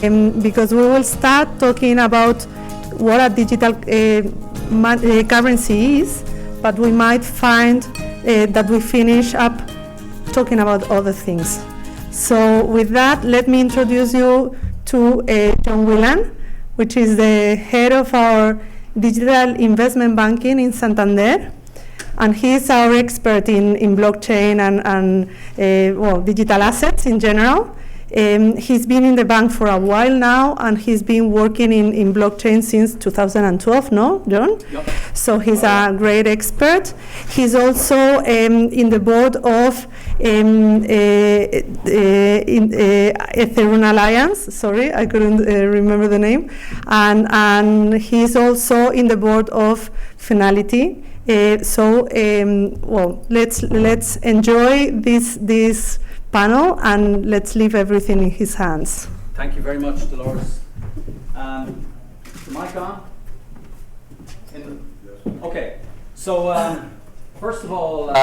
because we will start talking about what a digital currency is, but we might find that we finish up talking about other things. So with that, let me introduce you to John Whelan, which is the head of our digital investment banking in Santander. And he's our expert in blockchain and digital assets in general. He's been in the bank for a while now, and he's been working in blockchain since 2012, no, John? Yep. So he's a great expert. He's also in the board of Ethereum Alliance. Sorry, I couldn't remember the name. And he's also in the board of Finality. Let's enjoy this panel, and let's leave everything in his hands. Thank you very much, Dolores. The mic on? Okay. So first of all,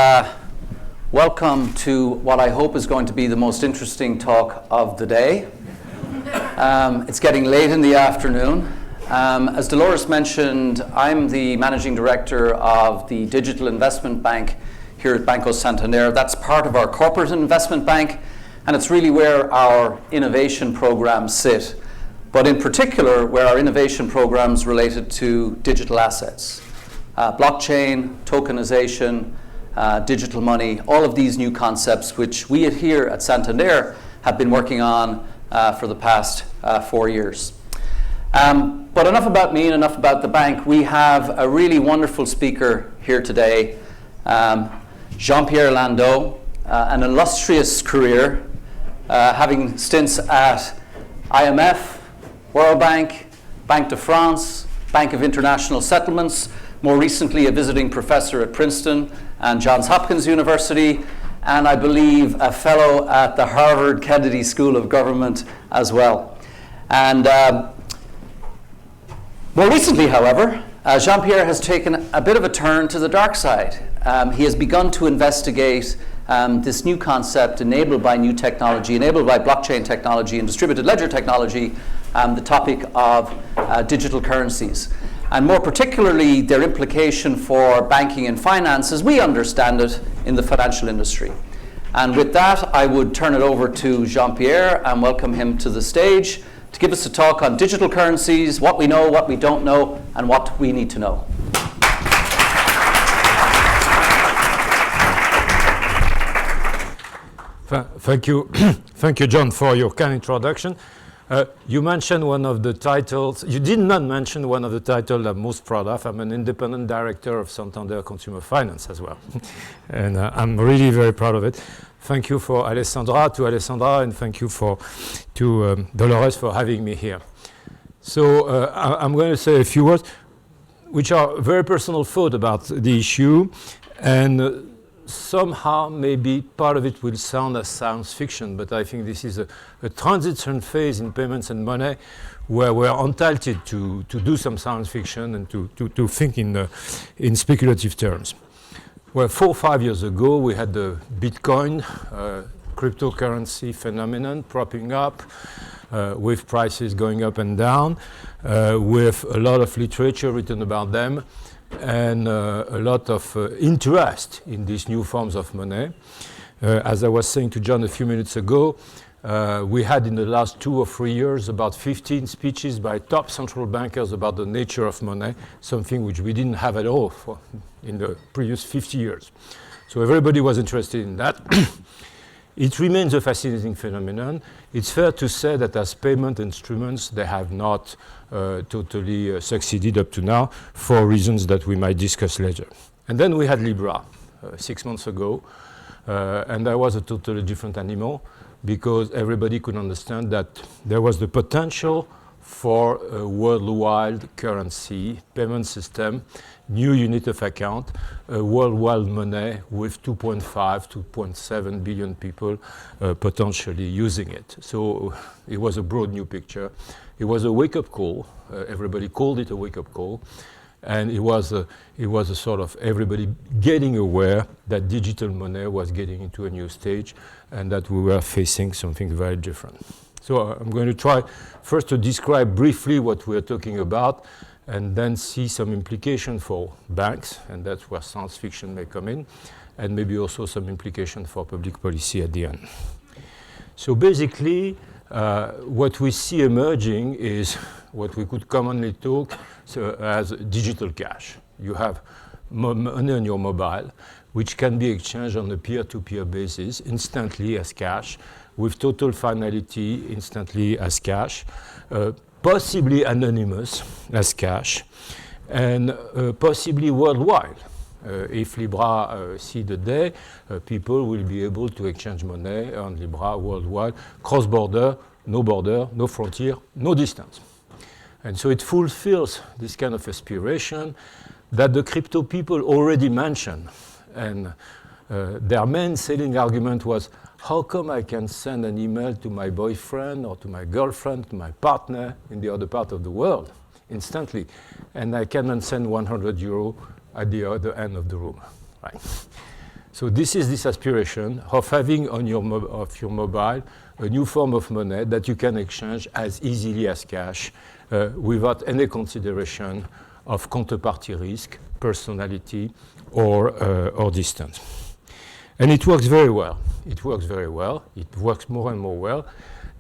welcome to what I hope is going to be the most interesting talk of the day. It's getting late in the afternoon. As Dolores mentioned, I'm the managing director of the Digital Investment Bank here at Banco Santander. That's part of our corporate investment bank, and it's really where our innovation programs sit, but in particular where our innovation programs related to digital assets, blockchain, tokenization, digital money, all of these new concepts which we here at Santander have been working on for the past 4 years. But enough about me and enough about the bank. We have a really wonderful speaker here today, Jean-Pierre Landau, an illustrious career, having stints at IMF, World Bank, Banque de France, Bank of International Settlements, more recently a visiting professor at Princeton and Johns Hopkins University, and I believe a fellow at the Harvard Kennedy School of Government as well. And more recently, however, Jean-Pierre has taken a bit of a turn to the dark side. He has begun to investigate this new concept enabled by new technology, enabled by blockchain technology and distributed ledger technology, the topic of digital currencies. And more particularly, their implication for banking and finance as we understand it in the financial industry. And with that, I would turn it over to Jean-Pierre and welcome him to the stage to give us a talk on digital currencies, what we know, what we don't know, and what we need to know. Thank you. Thank you, John, for your kind introduction. You mentioned one of the titles. You did not mention one of the titles I'm most proud of. I'm an independent director of Santander Consumer Finance as well. And I'm really very proud of it. Thank you to Alessandra, and thank you to Dolores for having me here. So I'm going to say a few words, which are very personal thought about the issue, and somehow maybe part of it will sound as science fiction, but I think this is a transition phase in payments and money where we're entitled to do some science fiction and to think in speculative terms. Well, 4 or 5 years ago, we had the Bitcoin cryptocurrency phenomenon propping up, with prices going up and down, with a lot of literature written about them, and a lot of interest in these new forms of money. As I was saying to John a few minutes ago, we had in the last 2 or 3 years about 15 speeches by top central bankers about the nature of money, something which we didn't have at all in the previous 50 years. So everybody was interested in that. It remains a fascinating phenomenon. It's fair to say that as payment instruments, they have not totally succeeded up to now for reasons that we might discuss later. And then we had Libra 6 months ago, and that was a totally different animal because everybody could understand that there was the potential for a worldwide currency payment system, new unit of account, a worldwide money with 2.5, 2.7 billion people potentially using it. So it was a broad new picture. It was a wake-up call. Everybody called it a wake-up call. And it was a sort of everybody getting aware that digital money was getting into a new stage and that we were facing something very different. So I'm going to try first to describe briefly what we're talking about, and then see some implication for banks, and that's where science fiction may come in, and maybe also some implication for public policy at the end. So basically, what we see emerging is what we could commonly talk as digital cash. You have money on your mobile, which can be exchanged on a peer-to-peer basis instantly as cash, with total finality instantly as cash, possibly anonymous as cash, and possibly worldwide. If Libra see the day, people will be able to exchange money on Libra worldwide, cross-border, no frontier, no distance. And so it fulfills this kind of aspiration that the crypto people already mentioned. And their main selling argument was, how come I can send an email to my boyfriend or to my girlfriend, to my partner in the other part of the world instantly, and I cannot send 100 euro at the other end of the room, right? So this is this aspiration of having on your mobile a new form of money that you can exchange as easily as cash without any consideration of counterparty risk, personality, or distance. And it works very well. It works very well. It works more and more well.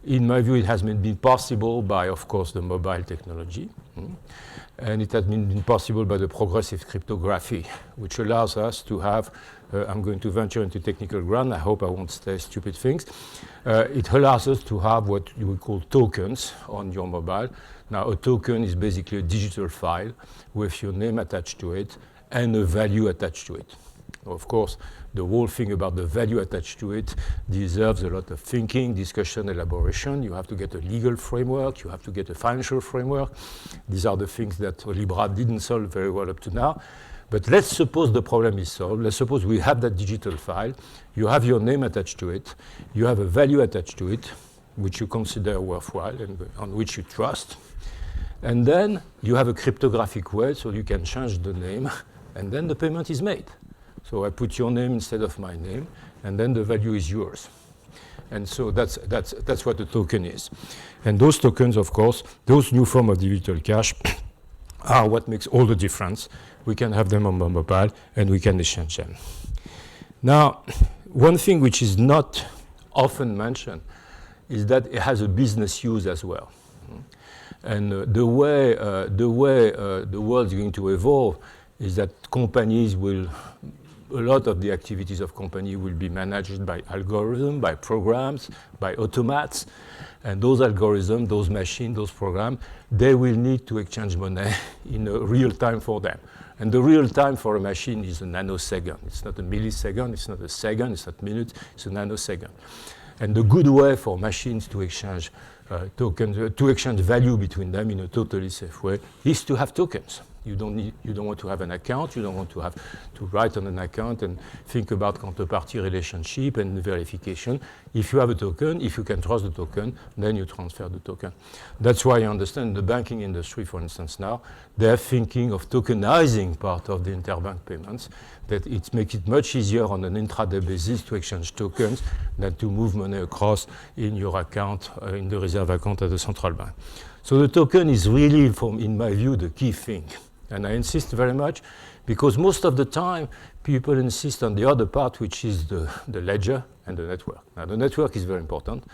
In my view, it has been possible by, of course, the mobile technology. And it has been possible by the progressive cryptography, which allows us to have, I'm going to venture into technical ground, I hope I won't say stupid things. It allows us to have what you would call tokens on your mobile. Now, a token is basically a digital file with your name attached to it and a value attached to it. Of course, the whole thing about the value attached to it deserves a lot of thinking, discussion, elaboration. You have to get a legal framework. You have to get a financial framework. These are the things that Libra didn't solve very well up to now. But let's suppose the problem is solved. Let's suppose we have that digital file. You have your name attached to it. You have a value attached to it, which you consider worthwhile and on which you trust. And then you have a cryptographic way, so you can change the name, and then the payment is made. So I put your name instead of my name, and then the value is yours. And so that's what a token is. And those tokens, of course, those new form of digital cash are what makes all the difference. We can have them on the mobile, and we can exchange them. Now, one thing which is not often mentioned is that it has a business use as well. And the way the world is going to evolve is that companies will, a lot of the activities of company will be managed by algorithms, by programs, by automats. And those algorithms, those machines, those programs, they will need to exchange money in a real time for them. And the real time for a machine is a nanosecond. It's not a millisecond, it's not a second, it's not minutes, it's a nanosecond. And the good way for machines to exchange tokens, to exchange value between them in a totally safe way, is to have tokens. You don't want to have an account. You don't want to have to write on an account and think about counterparty relationship and verification. If you have a token, if you can trust the token, then you transfer the token. That's why I understand the banking industry, for instance, now, they're thinking of tokenizing part of the interbank payments, that it makes it much easier on an intraday basis to exchange tokens than to move money across in your account, in the reserve account at the central bank. So the token is really, in my view, the key thing. And I insist very much because most of the time people insist on the other part, which is the ledger and the network. Now, the network is very important.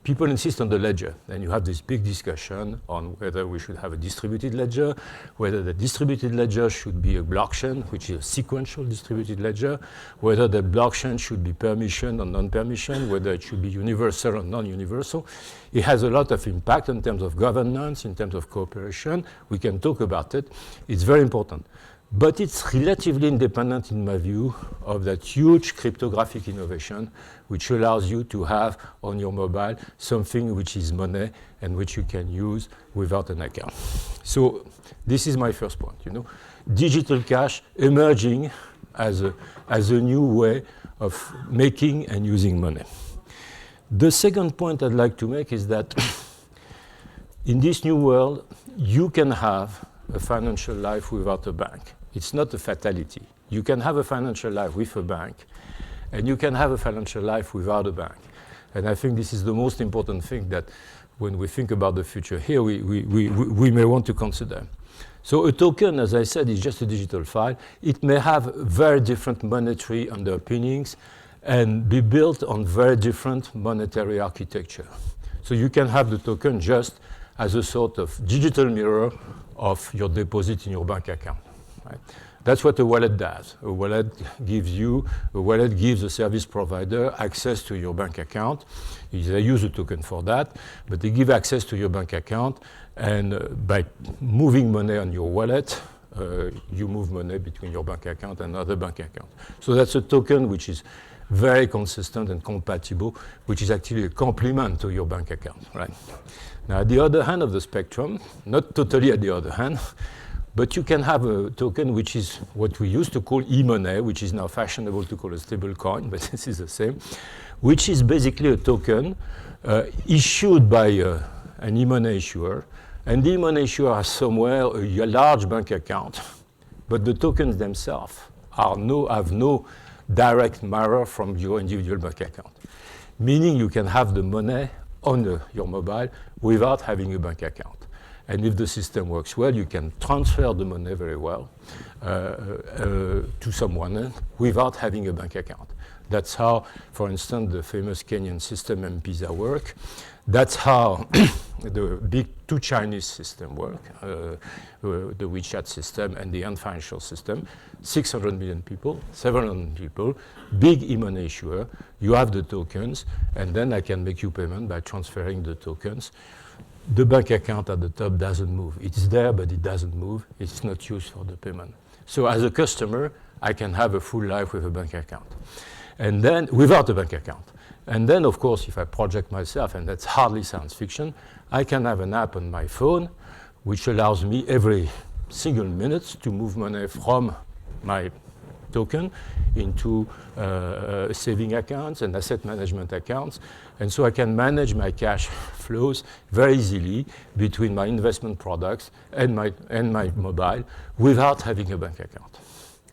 People insist on the ledger, and you have this big discussion on whether we should have a distributed ledger, whether the distributed ledger should be a blockchain, which is a sequential distributed ledger, whether the blockchain should be permission or non-permission, whether it should be universal or non-universal. It has a lot of impact in terms of governance, in terms of cooperation. We can talk about it. It's very important. But it's relatively independent, in my view, of that huge cryptographic innovation, which allows you to have on your mobile something which is money and which you can use without an account. So this is my first point. Digital cash emerging as a new way of making and using money. The second point I'd like to make is that in this new world, you can have a financial life without a bank. It's not a fatality. You can have a financial life with a bank, and you can have a financial life without a bank. And I think this is the most important thing, that when we think about the future here, we may want to consider. So a token, as I said, is just a digital file. It may have very different monetary underpinnings and be built on very different monetary architecture. So you can have the token just as a sort of digital mirror of your deposit in your bank account. Right? That's what a wallet does. A wallet gives a service provider access to your bank account. They use a token for that, but they give access to your bank account, and by moving money on your wallet, you move money between your bank account and other bank account. So that's a token which is very consistent and compatible, which is actually a complement to your bank account, right? Now, at the other hand of the spectrum, not totally at the other hand, but you can have a token which is what we used to call e-money, which is now fashionable to call a stable coin, but this is the same, which is basically a token issued by an e-money issuer, and the e-money issuer has somewhere a large bank account, but the tokens themselves have no direct mirror from your individual bank account, meaning you can have the money on your mobile without having a bank account. And if the system works well, you can transfer the money very well to someone without having a bank account. That's how, for instance, the famous Kenyan system M-Pesa work. That's how the big two Chinese systems work, the WeChat system and the Ant Financial system. 600 million people, 700 people, big e-money issuer. You have the tokens, and then I can make you payment by transferring the tokens. The bank account at the top doesn't move. It's there, but it doesn't move. It's not used for the payment. So as a customer, I can have a full life with a bank account. And then, without a bank account. And then, of course, if I project myself, and that's hardly science fiction, I can have an app on my phone which allows me every single minute to move money from my token into saving accounts and asset management accounts. And so I can manage my cash flows very easily between my investment products and my mobile without having a bank account.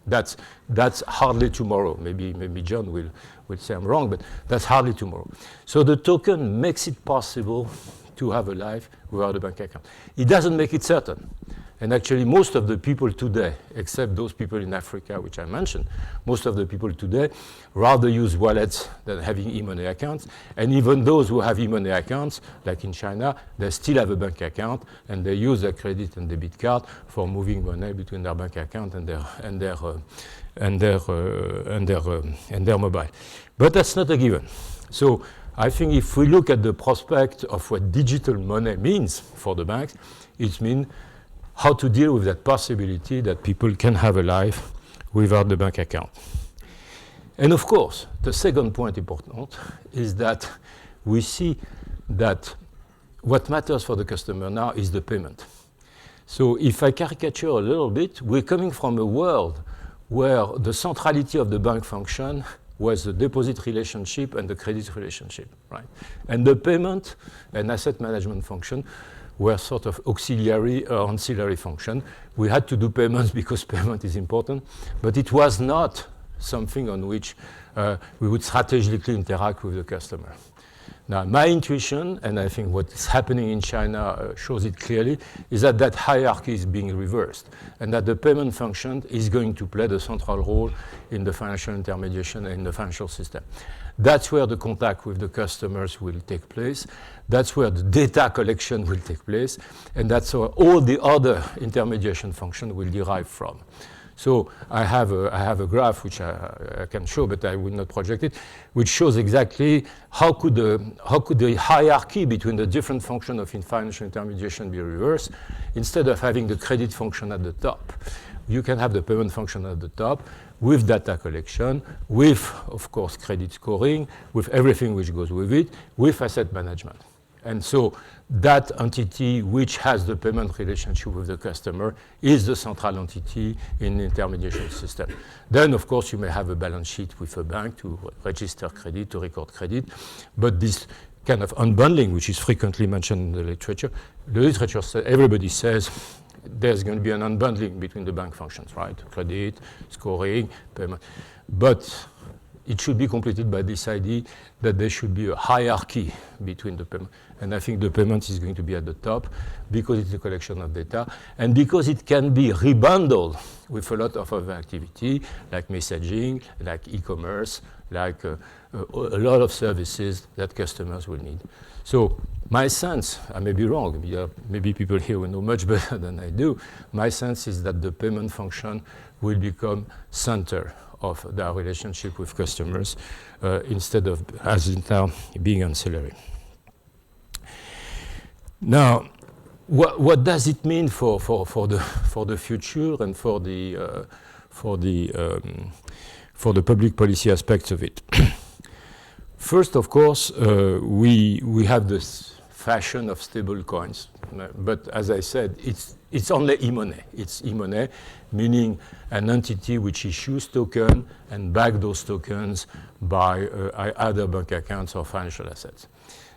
That's hardly tomorrow. Maybe John will say I'm wrong, but that's hardly tomorrow. So the token makes it possible to have a life without a bank account. It doesn't make it certain. And actually, most of the people today, except those people in Africa, which I mentioned, most of the people today rather use wallets than having e-money accounts. And even those who have e-money accounts, like in China, they still have a bank account, and they use their credit and debit card for moving money between their bank account and their mobile. But that's not a given. So I think if we look at the prospect of what digital money means for the banks, it means how to deal with that possibility that people can have a life without the bank account. And of course, the second point important is that we see that what matters for the customer now is the payment. So if I caricature a little bit, we're coming from a world where the centrality of the bank function was the deposit relationship and the credit relationship, right? And the payment and asset management function were sort of auxiliary or ancillary function. We had to do payments because payment is important, but it was not something on which we would strategically interact with the customer. Now, my intuition, and I think what's happening in China shows it clearly, is that that hierarchy is being reversed, and that the payment function is going to play the central role in the financial intermediation and in the financial system. That's where the contact with the customers will take place. That's where the data collection will take place, and that's where all the other intermediation function will derive from. So I have a graph which I can show, but I will not project it, which shows exactly how could the hierarchy between the different functions of financial intermediation be reversed. Instead of having the credit function at the top, you can have the payment function at the top with data collection, with, of course, credit scoring, with everything which goes with it, with asset management. And so that entity which has the payment relationship with the customer is the central entity in the intermediation system. Then, of course, you may have a balance sheet with a bank to register credit, to record credit, but this kind of unbundling, which is frequently mentioned in the literature says, everybody says there's going to be an unbundling between the bank functions, right? Credit, scoring, payment. But it should be completed by this idea that there should be a hierarchy between the payment. And I think the payment is going to be at the top because it's a collection of data and because it can be rebundled with a lot of other activity like messaging, like e-commerce, like a lot of services that customers will need. So my sense, I may be wrong, maybe people here will know much better than I do, my sense is that the payment function will become center of their relationship with customers instead of, as it now, being ancillary. Now, what does it mean for the future and for the public policy aspects of it? First, of course, we have this fashion of stable coins, but as I said, it's only e-money. It's e-money, meaning an entity which issues token and back those tokens by either bank accounts or financial assets.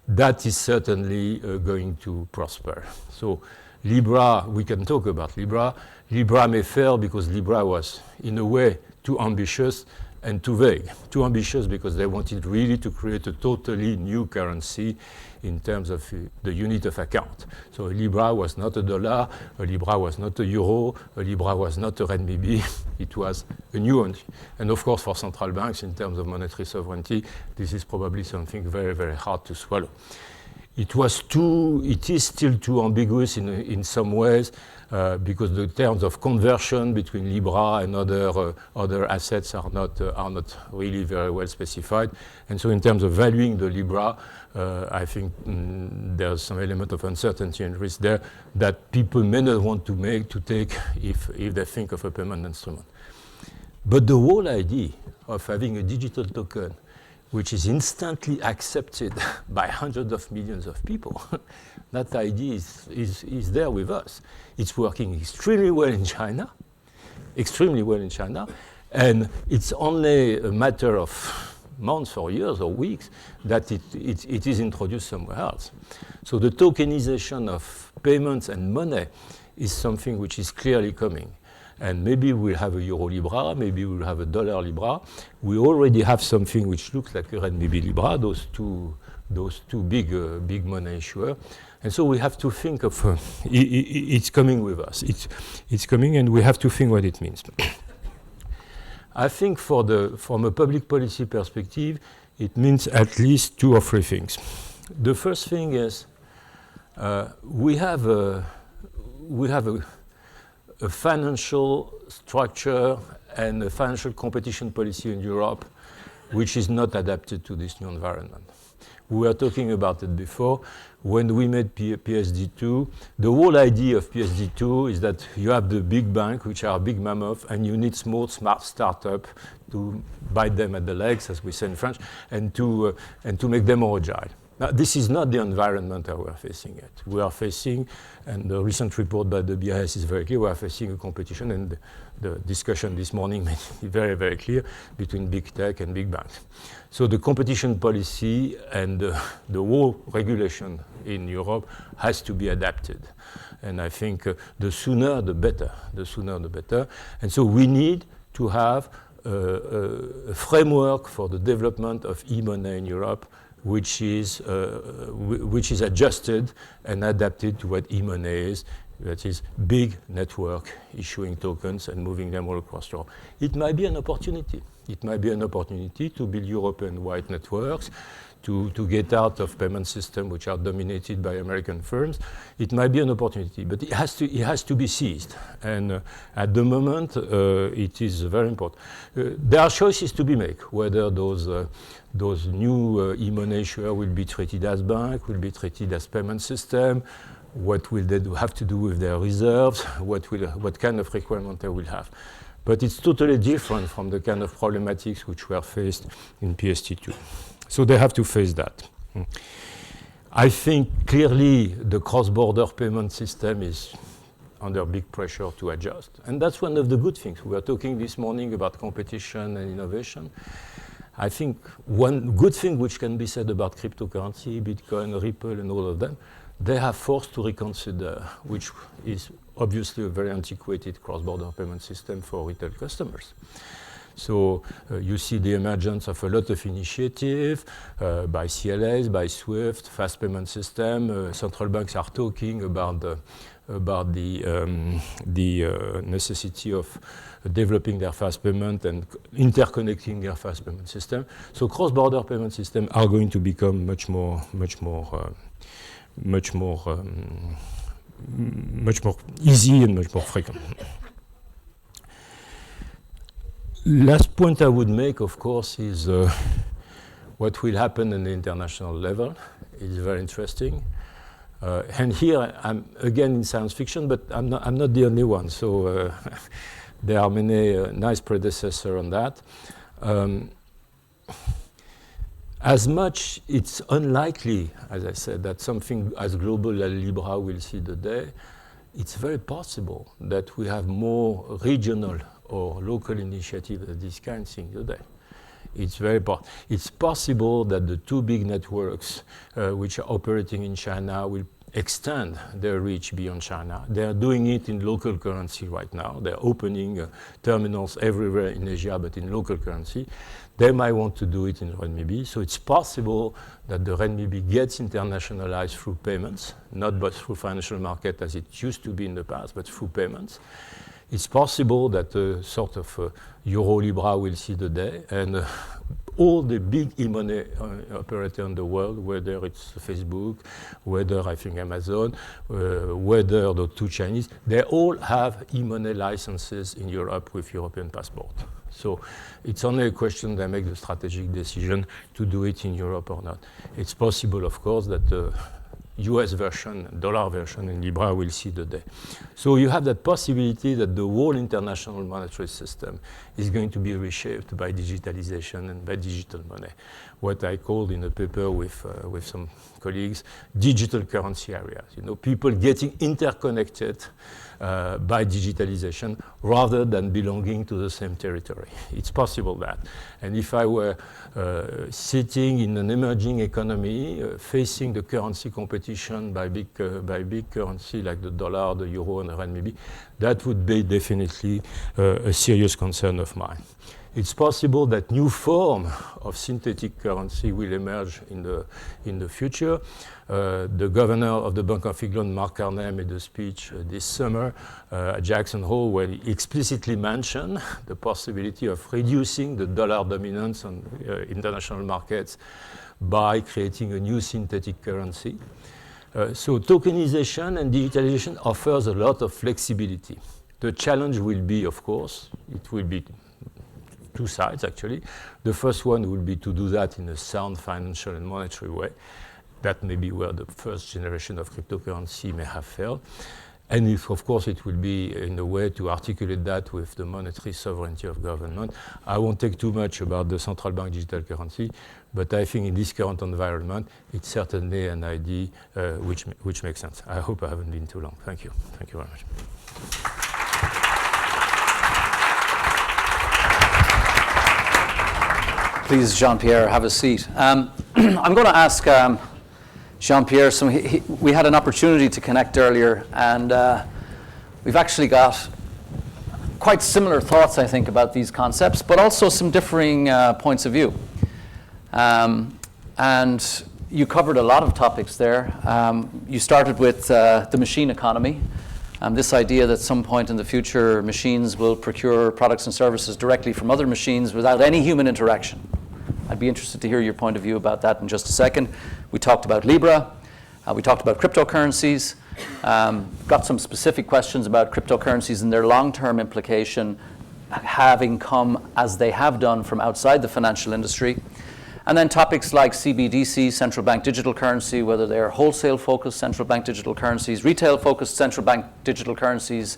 That is certainly going to prosper. So Libra, we can talk about Libra. Libra may fail because Libra was, in a way, too ambitious and too vague. Too ambitious because they wanted really to create a totally new currency in terms of the unit of account. So a Libra was not a dollar, a Libra was not a euro, a Libra was not a renminbi, it was a new one. And of course for central banks in terms of monetary sovereignty, this is probably something very, very hard to swallow. It is still too ambiguous in some ways because the terms of conversion between Libra and other assets are not really very well specified. And so in terms of valuing the Libra, I think there's some element of uncertainty and risk there that people may not want to take if they think of a payment instrument. But the whole idea of having a digital token which is instantly accepted by hundreds of millions of people, that idea is there with us. It's working extremely well in China, and it's only a matter of months or years or weeks that it is introduced somewhere else. So the tokenization of payments and money is something which is clearly coming. And maybe we'll have a Euro Libra, maybe we'll have a Dollar Libra. We already have something which looks like a Renminbi Libra, those two big money issuers. And so we have to think of, it's coming with us. It's coming and we have to think what it means. I think from a public policy perspective, it means at least 2 or 3 things. The first thing is we have a financial structure and a financial competition policy in Europe which is not adapted to this new environment. We were talking about it before. When we made PSD2, the whole idea of PSD2 is that you have the big bank, which are big mammoth, and you need small, smart startup to bite them at the legs, as we say in French, and to make them more agile. Now, this is not the environment that we are facing yet. We are facing, and the recent report by the BIS is very clear, we are facing a competition, and the discussion this morning made it very, very clear, between big tech and big banks. So the competition policy and the whole regulation in Europe has to be adapted. And I think the sooner the better, And so we need to have a framework for the development of e-money in Europe which is adjusted and adapted to what e-money is, that is big network issuing tokens and moving them all across Europe. It might be an opportunity. It might be an opportunity to build European-wide networks, to get out of payment systems which are dominated by American firms. It might be an opportunity, but it has to be seized. And at the moment, it is very important. There are choices to be made, whether those new e-money issuers will be treated as bank, will be treated as payment system, what will they have to do with their reserves, what kind of requirement they will have. But it's totally different from the kind of problematics which were faced in PSD2. So they have to face that. I think clearly the cross-border payment system is under big pressure to adjust. And that's one of the good things. We were talking this morning about competition and innovation. I think one good thing which can be said about cryptocurrency, Bitcoin, Ripple, and all of them, they have forced to reconsider, which is obviously a very antiquated cross-border payment system for retail customers. So you see the emergence of a lot of initiative by CLAs, by SWIFT, fast payment system. Central banks are talking about the necessity of developing their fast payment and interconnecting their fast payment system. So cross-border payment systems are going to become much more easy and much more frequent. Last point I would make, of course, is what will happen on the international level. It's very interesting. And here I'm again in science fiction, but I'm not the only one. So there are many nice predecessors on that. As much it's unlikely, as I said, that something as global as Libra will see the day, it's very possible that we have more regional or local initiatives of this kind seeing the day. It's possible that the two big networks which are operating in China will extend their reach beyond China. They are doing it in local currency right now. They're opening terminals everywhere in Asia, but in local currency. They might want to do it in renminbi. So it's possible that the renminbi gets internationalized through payments, not but through financial market as it used to be in the past, but through payments. It's possible that a sort of Euro-Libra will see the day, and all the big e-money operators in the world, whether it's Facebook, whether I think Amazon, whether the two Chinese, they all have e-money licenses in Europe with European passport. So it's only a question they make the strategic decision to do it in Europe or not. It's possible, of course, that the US version, dollar version in Libra will see the day. So you have that possibility that the whole international monetary system is going to be reshaped by digitalization and by digital money. What I called in a paper with some colleagues, digital currency areas. You know, people getting interconnected by digitalization rather than belonging to the same territory. It's possible that. And if I were sitting in an emerging economy, facing the currency competition by big currency like the dollar, the euro, and the renminbi, that would be definitely a serious concern of mine. It's possible that new form of synthetic currency will emerge in the future. The governor of the Bank of England, Mark Carney, made a speech this summer at Jackson Hole where he explicitly mentioned the possibility of reducing the dollar dominance on international markets by creating a new synthetic currency. So tokenization and digitalization offers a lot of flexibility. The challenge will be, of course, it will be two sides actually. The first one will be to do that in a sound financial and monetary way. That may be where the first generation of cryptocurrency may have failed. And if, of course, it will be in a way to articulate that with the monetary sovereignty of government. I won't take too much about the central bank digital currency, but I think in this current environment, it's certainly an idea which makes sense. I hope I haven't been too long. Thank you. Thank you very much. Please, Jean-Pierre, have a seat. I'm going to ask Jean-Pierre, we had an opportunity to connect earlier, and we've actually got quite similar thoughts, I think, about these concepts, but also some differing points of view. And you covered a lot of topics there. You started with the machine economy, this idea that at some point in the future, machines will procure products and services directly from other machines without any human interaction. I'd be interested to hear your point of view about that in just a second. We talked about Libra. We talked about cryptocurrencies. Got some specific questions about cryptocurrencies and their long-term implication, having come as they have done from outside the financial industry. And then topics like CBDC, central bank digital currency, whether they are wholesale-focused central bank digital currencies, retail-focused central bank digital currencies.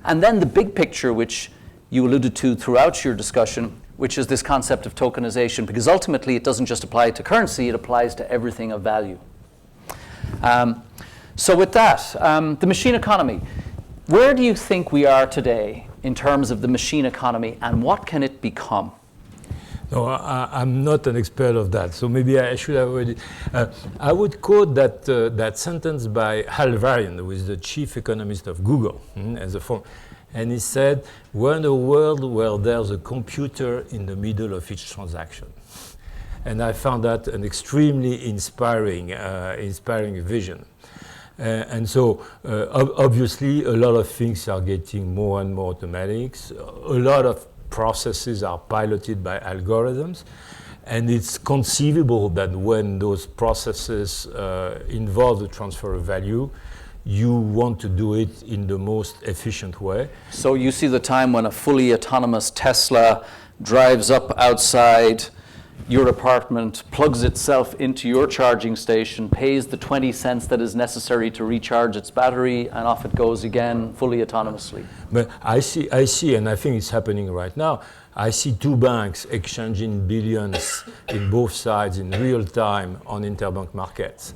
And then the big picture, which you alluded to throughout your discussion, which is this concept of tokenization, because ultimately it doesn't just apply to currency, it applies to everything of value. So with that, the machine economy, where do you think we are today in terms of the machine economy, and what can it become? No, I'm not an expert of that, so maybe I should have already. I would quote that sentence by Hal Varian, who is the chief economist of Google, as a form. And he said, we're in a world where there's a computer in the middle of each transaction. And I found that an extremely inspiring vision. And so, obviously, a lot of things are getting more and more automatic. A lot of processes are piloted by algorithms. And it's conceivable that when those processes involve the transfer of value, you want to do it in the most efficient way. So you see the time when a fully autonomous Tesla drives up outside your apartment, plugs itself into your charging station, pays the 20 cents that is necessary to recharge its battery, and off it goes again, fully autonomously. But I see, and I think it's happening right now. I see two banks exchanging billions in both sides in real time on interbank markets.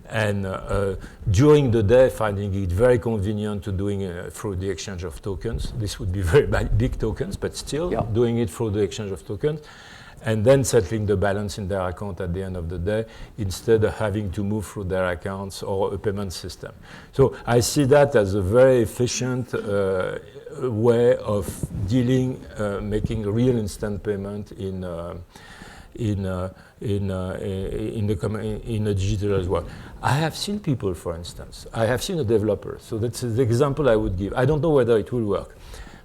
And during the day, finding it very convenient to doing through the exchange of tokens. This would be very big tokens, but still doing it through the exchange of tokens. And then settling the balance in their account at the end of the day, instead of having to move through their accounts or a payment system. So I see that as a very efficient way of dealing, making real instant payment in a digital world. I have seen people, for instance. I have seen a developer. So that's the example I would give. I don't know whether it will work,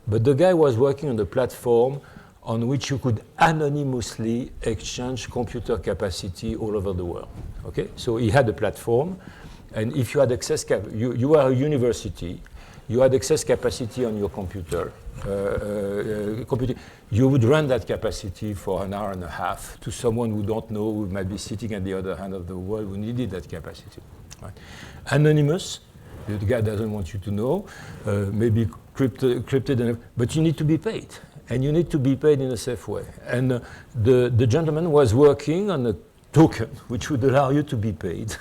but the guy was working on the platform on which you could anonymously exchange computer capacity all over the world. Okay, so he had a platform, and if you had access, you were a university, you had excess capacity on your computer, you would run that capacity for an hour and a half to someone who don't know, who might be sitting at the other end of the world, who needed that capacity. Right? Anonymous, the guy doesn't want you to know, maybe encrypted, but you need to be paid. And you need to be paid in a safe way. And the gentleman was working on a token which would allow you to be paid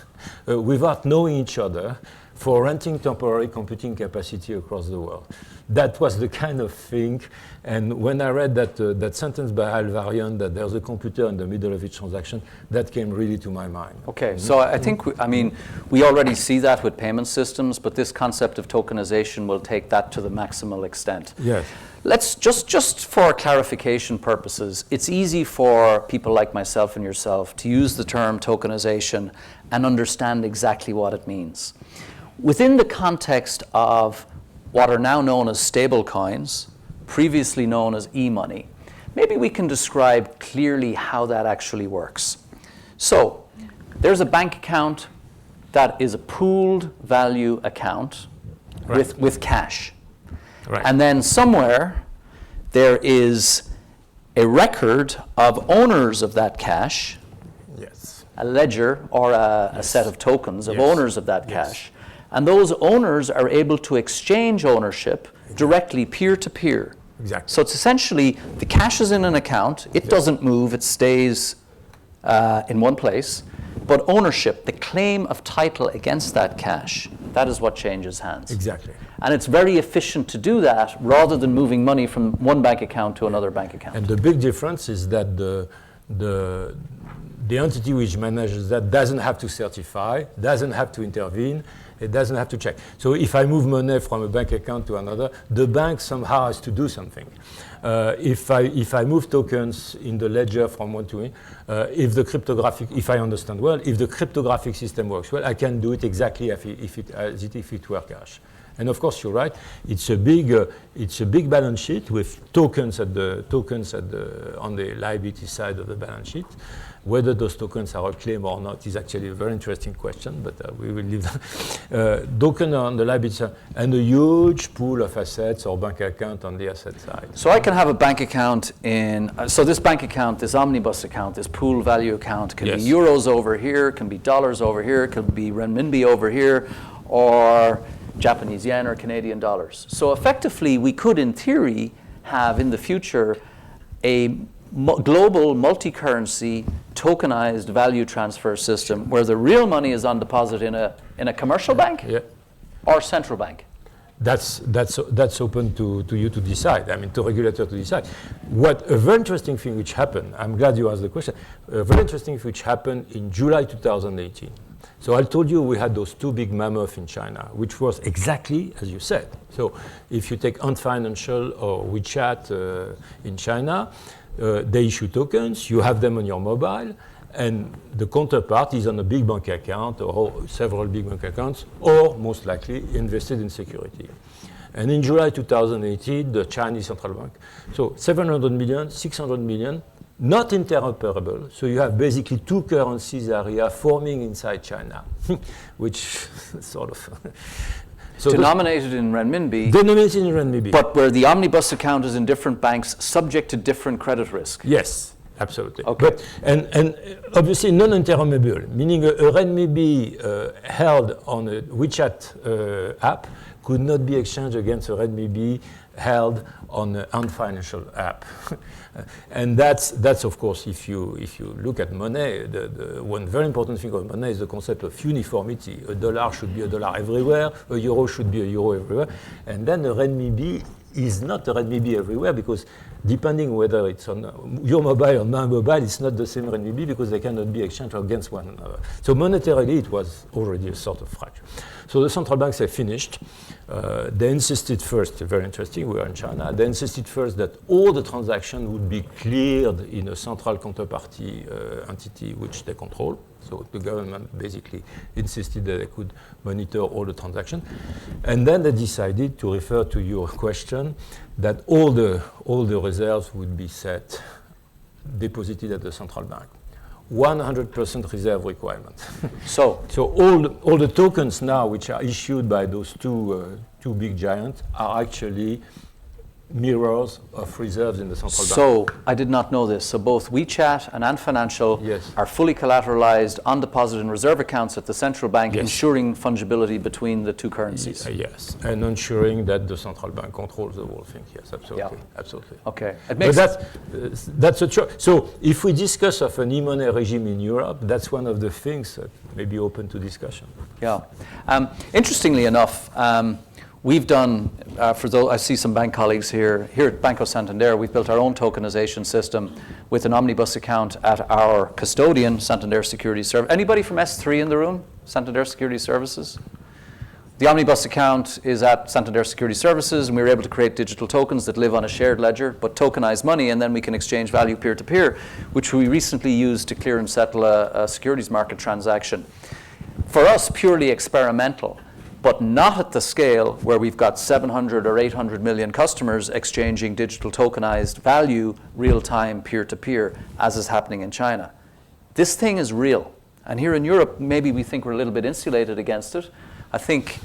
without knowing each other for renting temporary computing capacity across the world. That was the kind of thing. And when I read that sentence by Alvarian, that there's a computer in the middle of each transaction, that came really to my mind. Okay, so I think, we already see that with payment systems, but this concept of tokenization will take that to the maximal extent. Yes. Let's just for clarification purposes, it's easy for people like myself and yourself to use the term tokenization and understand exactly what it means. Within the context of what are now known as stable coins, previously known as e-money, maybe we can describe clearly how that actually works. So there's a bank account that is a pooled value account with cash. Right. And then somewhere there is a record of owners of that cash, Yes. a ledger or a set of tokens of Yes. owners of that cash. And those owners are able to exchange ownership directly peer-to-peer. Exactly. So it's essentially the cash is in an account, it doesn't move, it stays in one place, but ownership, the claim of title against that cash, that is what changes hands. Exactly. And it's very efficient to do that rather than moving money from one bank account to another bank account. And the big difference is that the entity which manages that doesn't have to certify, doesn't have to intervene, it doesn't have to check. So if I move money from a bank account to another, the bank somehow has to do something. If I move tokens in the ledger from one to if I understand well, if the cryptographic system works well, I can do it exactly as if it were cash. And of course, you're right. It's a big balance sheet with tokens on the liability side of the balance sheet. Whether those tokens are a claim or not is actually a very interesting question, but we will leave that. Token on the liability side, and a huge pool of assets or bank account on the asset side. So I can have a bank account so this bank account, this omnibus account, this pool value account can be euros over here, can be dollars over here, can be renminbi over here, or Japanese yen or Canadian dollars. So effectively, we could, in theory, have in the future a global multi-currency tokenized value transfer system where the real money is on deposit in a commercial bank or central bank. That's open to you to decide. To regulator to decide. What a very interesting thing which happened. I'm glad you asked the question. A very interesting thing which happened in July 2018. So I told you we had those two big mammoths in China, which was exactly as you said. So if you take Ant Financial or WeChat in China, they issue tokens, you have them on your mobile, and the counterpart is on a big bank account or several big bank accounts, or most likely invested in security. And in July 2018, the Chinese central bank, so 700 million, 600 million, not interoperable. So you have basically two currencies area forming inside China, which sort of... So denominated in renminbi. Denominated in renminbi. But where the omnibus account is in different banks, subject to different credit risk. Yes, absolutely. Okay. But, and obviously non-interoperable, meaning a renminbi held on a WeChat app could not be exchanged against a renminbi held on an Ant-Financial app. And that's of course, if you look at money, the one very important thing of money is the concept of uniformity. A dollar should be a dollar everywhere, a euro should be a euro everywhere, and then a renminbi is not a renminbi everywhere, because depending whether it's on your mobile or my mobile, it's not the same renminbi because they cannot be exchanged against one another. So monetarily, it was already a sort of fracture. So the central banks have finished. They insisted first, very interesting, we are in China, they insisted first that all the transactions would be cleared in a central counterparty entity which they control. So the government basically insisted that they could monitor all the transactions. And then they decided, to refer to your question, that all the reserves would be deposited at the central bank. 100% reserve requirement. So all the tokens now which are issued by those two big giants are actually mirrors of reserves in the central bank. So I did not know this. So both WeChat and Ant Financial Yes. are fully collateralized on deposit and reserve accounts at the central bank, Yes. ensuring fungibility between the two currencies. Yes, and ensuring that the central bank controls the whole thing. Yes, absolutely, Yeah. absolutely. Okay. It But makes that's a choice. So if we discuss of an e-money regime in Europe, that's one of the things that may be open to discussion. Yeah. Interestingly enough, we've done, for those, I see some bank colleagues here at Banco Santander, we've built our own tokenization system with an omnibus account at our custodian, Santander Securities Service. Anybody from S3 in the room? Santander Securities Services? The omnibus account is at Santander Securities Services, and we were able to create digital tokens that live on a shared ledger, but tokenize money, and then we can exchange value peer-to-peer, which we recently used to clear and settle a securities market transaction. For us, purely experimental, but not at the scale where we've got 700 or 800 million customers exchanging digital tokenized value real-time peer-to-peer, as is happening in China. This thing is real. And here in Europe, maybe we think we're a little bit insulated against it. I think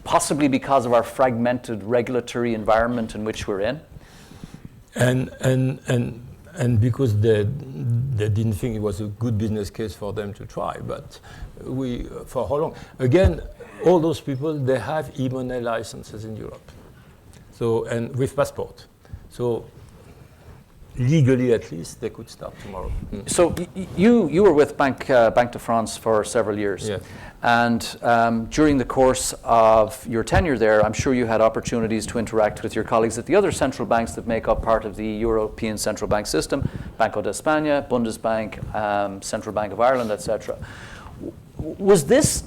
possibly because of our fragmented regulatory environment in which we're in. And because they didn't think it was a good business case for them to try, but for how long? Again, all those people, they have e-money licenses in Europe, so, and with passport. So legally, at least, they could start tomorrow. So you were with Banque de France for several years. Yeah. And during the course of your tenure there, I'm sure you had opportunities to interact with your colleagues at the other central banks that make up part of the European central bank system, Banco de España, Bundesbank, Central Bank of Ireland, etc. Was this,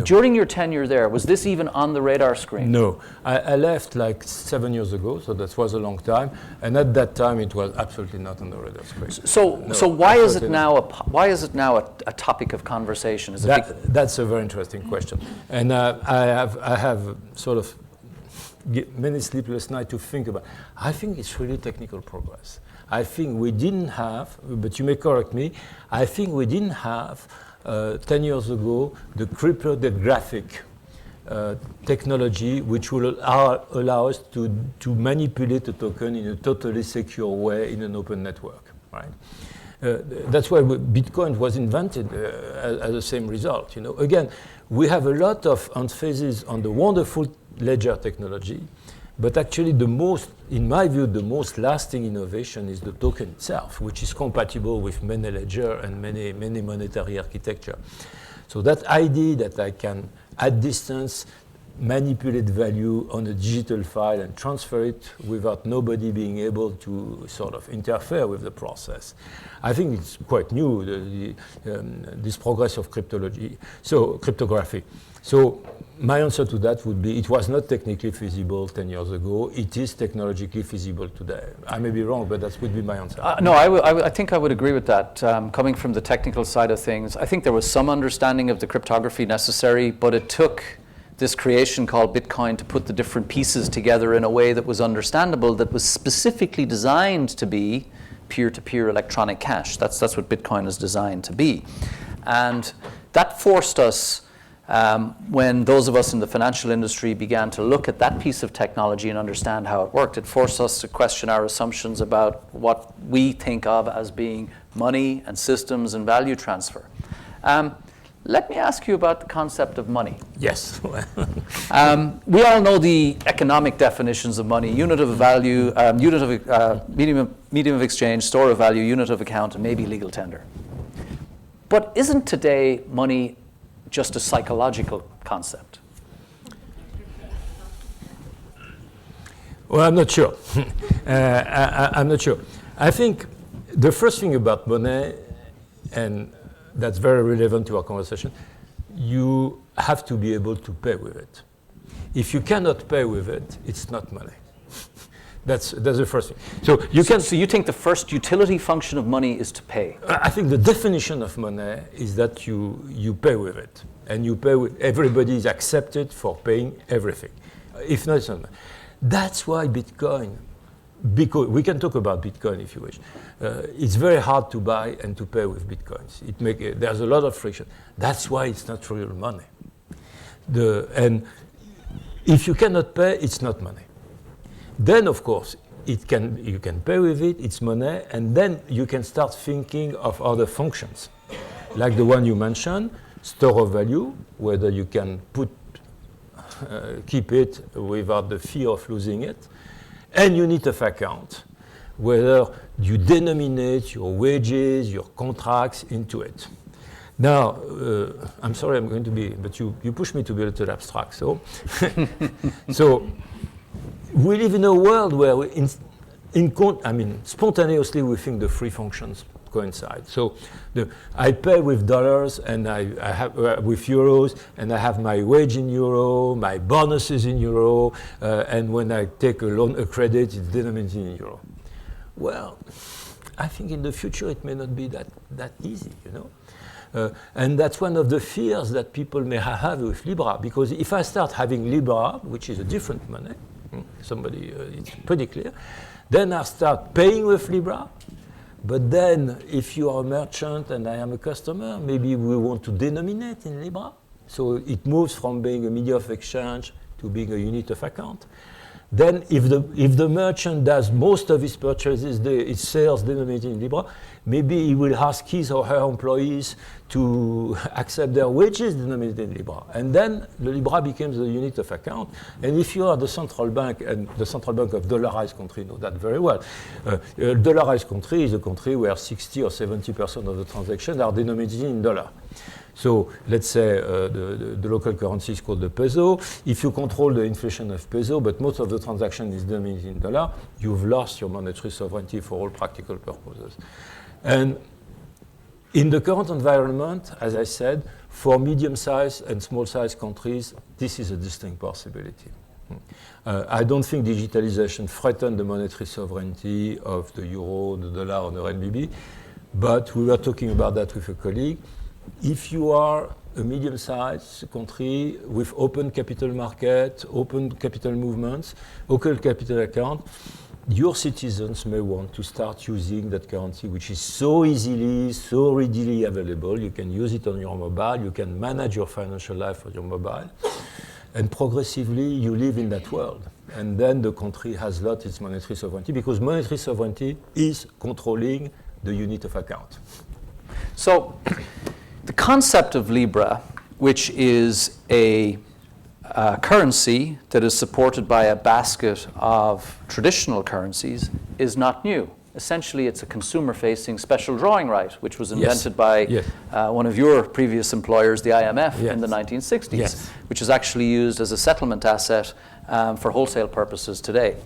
during your tenure there, was this even on the radar screen? No. I left like 7 years ago, so that was a long time. And at that time, it was absolutely not on the radar screen. So why is it now a topic of conversation? Is it that's a very interesting question. And I have sort of many sleepless nights to think about. I think it's really technical progress. I think we didn't have, but you may correct me, I think we didn't have 10 years ago, the cryptographic technology which will allow us to manipulate a token in a totally secure way in an open network, right? That's why Bitcoin was invented as the same result. You know, again, we have a lot of emphasis on the wonderful ledger technology, but actually in my view, the most lasting innovation is the token itself, which is compatible with many ledger and many monetary architecture. So that idea that I can, at distance, manipulate value on a digital file and transfer it without nobody being able to sort of interfere with the process. I think it's quite new, this progress of cryptography. So my answer to that would be it was not technically feasible 10 years ago. It is technologically feasible today. I may be wrong, but that would be my answer. No, I think I would agree with that. Coming from the technical side of things, I think there was some understanding of the cryptography necessary, but it took this creation called Bitcoin to put the different pieces together in a way that was understandable, that was specifically designed to be peer-to-peer electronic cash. That's what Bitcoin is designed to be. And that forced us, when those of us in the financial industry began to look at that piece of technology and understand how it worked, it forced us to question our assumptions about what we think of as being money and systems and value transfer. Let me ask you about the concept of money. Yes. We all know the economic definitions of money: unit of value, medium of exchange, store of value, unit of account, and maybe legal tender. But isn't today money just a psychological concept? Well, I'm not sure. I'm not sure. I think the first thing about money, and that's very relevant to our conversation, you have to be able to pay with it. If you cannot pay with it, it's not money. That's the first thing. So you think the first utility function of money is to pay? I think the definition of money is that you pay with it, and you pay with, everybody is accepted for paying everything. If not, it's not money. That's why Bitcoin, because we can talk about Bitcoin if you wish. It's very hard to buy and to pay with Bitcoins. There's a lot of friction. That's why it's not real money. And if you cannot pay, it's not money. Then, of course, you can pay with it, it's money, and then you can start thinking of other functions, like the one you mentioned, store of value, whether you can keep it without the fear of losing it, and unit of account, whether you denominate your wages, your contracts into it. Now, I'm sorry, I'm going to be, but you push me to be a little abstract. So, so we live in a world where spontaneously we think the three functions coincide. So I pay with dollars and I have with euros, and I have my wage in euro, my bonuses in euro, and when I take a credit, it's denominated in euro. Well, I think in the future it may not be that easy, you know. And that's one of the fears that people may have with Libra, because if I start having Libra, which is a different money, it's pretty clear, then I start paying with Libra. But then, if you are a merchant and I am a customer, maybe we want to denominate in Libra. So it moves from being a medium of exchange to being a unit of account. Then, if the merchant does most of his purchases, his sales denominated in Libra, maybe he will ask his or her employees to accept their wages denominated in Libra. And then the Libra becomes a unit of account. And if you are the central bank, and the central bank of dollarized country know that very well, dollarized country is a country where 60 or 70% of the transactions are denominated in dollar. So let's say the local currency is called the peso. If you control the inflation of peso, but most of the transaction is denominated in dollar, you've lost your monetary sovereignty for all practical purposes. And in the current environment, as I said, for medium-sized and small-sized countries, this is a distinct possibility. I don't think digitalization threatens the monetary sovereignty of the euro, the dollar, or the renminbi, but we were talking about that with a colleague. If you are a medium-sized country with open capital market, open capital movements, local capital account, your citizens may want to start using that currency, which is so easily, so readily available. You can use it on your mobile. You can manage your financial life on your mobile. And progressively, you live in that world. And then the country has lost its monetary sovereignty, because monetary sovereignty is controlling the unit of account. So the concept of Libra, which is a currency that is supported by a basket of traditional currencies, is not new. essentially it's a consumer-facing special drawing right, which was Yes. invented by Yes. one of your previous employers, the IMF, Yes. in the 1960s, Yes. which is actually used as a settlement asset for wholesale purposes today.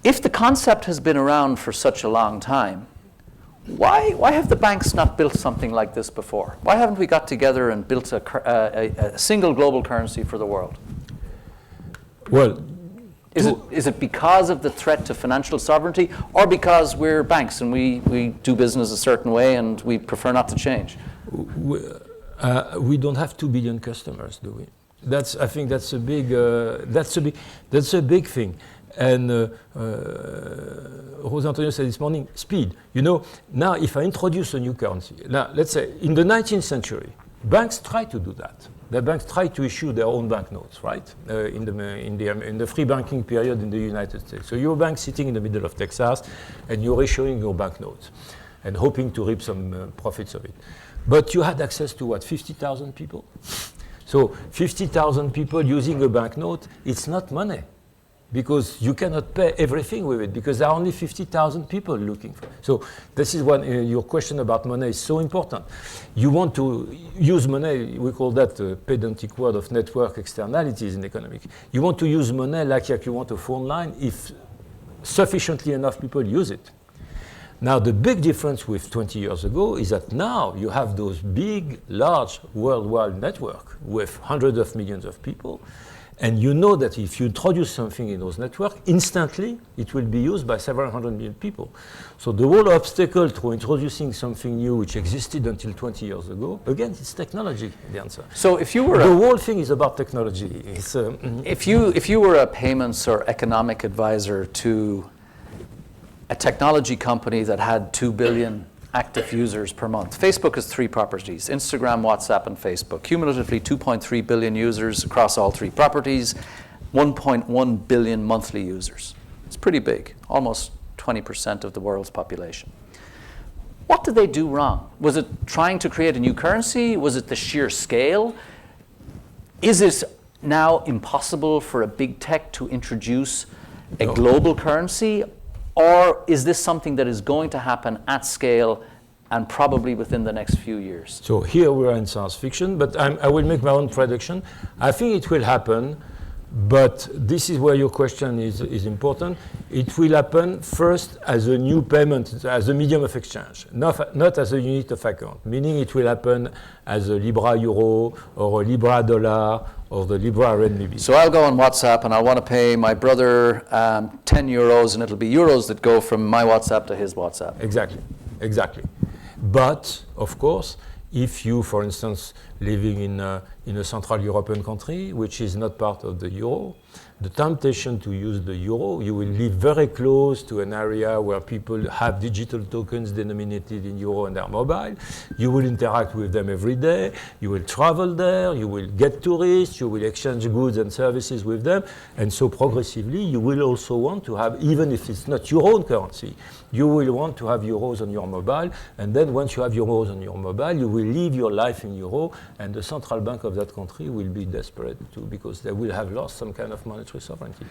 If the concept has been around for such a long time, why have the banks not built something like this before? Why haven't we got together and built a single global currency for the world? Well, Is it because of the threat to financial sovereignty, or because we're banks and we do business a certain way and we prefer not to change? we don't have 2 billion customers, do we? I think that's a big thing. And Jose Antonio said this morning, speed. You know, now if I introduce a new currency, now let's say in the 19th century, banks tried to do that. The banks tried to issue their own banknotes, right? In the free banking period in the United States. So you're a bank sitting in the middle of Texas, and you're issuing your banknotes, and hoping to reap some profits of it. But you had access to what, 50,000 people? So 50,000 people using a banknote, it's not money, because you cannot pay everything with it, because there are only 50,000 people looking for it. So this is what your question about money is so important. You want to use money, we call that the pedantic word of network externalities in economics. You want to use money like you want a phone line if sufficiently enough people use it. Now, the big difference with 20 years ago is that now you have those big, large, worldwide networks with hundreds of millions of people, and you know that if you introduce something in those networks, instantly it will be used by several hundred million people. So the whole obstacle to introducing something new which existed until 20 years ago, again, it's technology, the answer. So if you were the whole thing is about technology. It's, if you were a payments or economic advisor to a technology company that had 2 billion active users per month. Facebook has 3 properties, Instagram, WhatsApp, and Facebook. Cumulatively 2.3 billion users across all 3 properties, 1.1 billion monthly users. It's pretty big, almost 20% of the world's population. What did they do wrong? Was it trying to create a new currency? Was it the sheer scale? Is it now impossible for a big tech to introduce a global currency? Or is this something that is going to happen at scale and probably within the next few years? So here we are in science fiction, but I will make my own prediction. I think it will happen, but this is where your question is important. It will happen first as a new payment, as a medium of exchange, not as a unit of account, meaning it will happen as a Libra euro or a Libra dollar or the Libra renminbi. So I'll go on WhatsApp and I want to pay my brother 10 euros, and it'll be euros that go from my WhatsApp to his WhatsApp. Exactly. But, of course, if you, for instance, living in a Central European country, which is not part of the euro, the temptation to use the euro, you will live very close to an area where people have digital tokens denominated in euro on their mobile. You will interact with them every day. You will travel there. You will get tourists. You will exchange goods and services with them. And so progressively, you will also want to have, even if it's not your own currency, you will want to have euros on your mobile. And then once you have euros on your mobile, you will live your life in euro, and the central bank of that country will be desperate too, because they will have lost some kind of monetary sovereignty.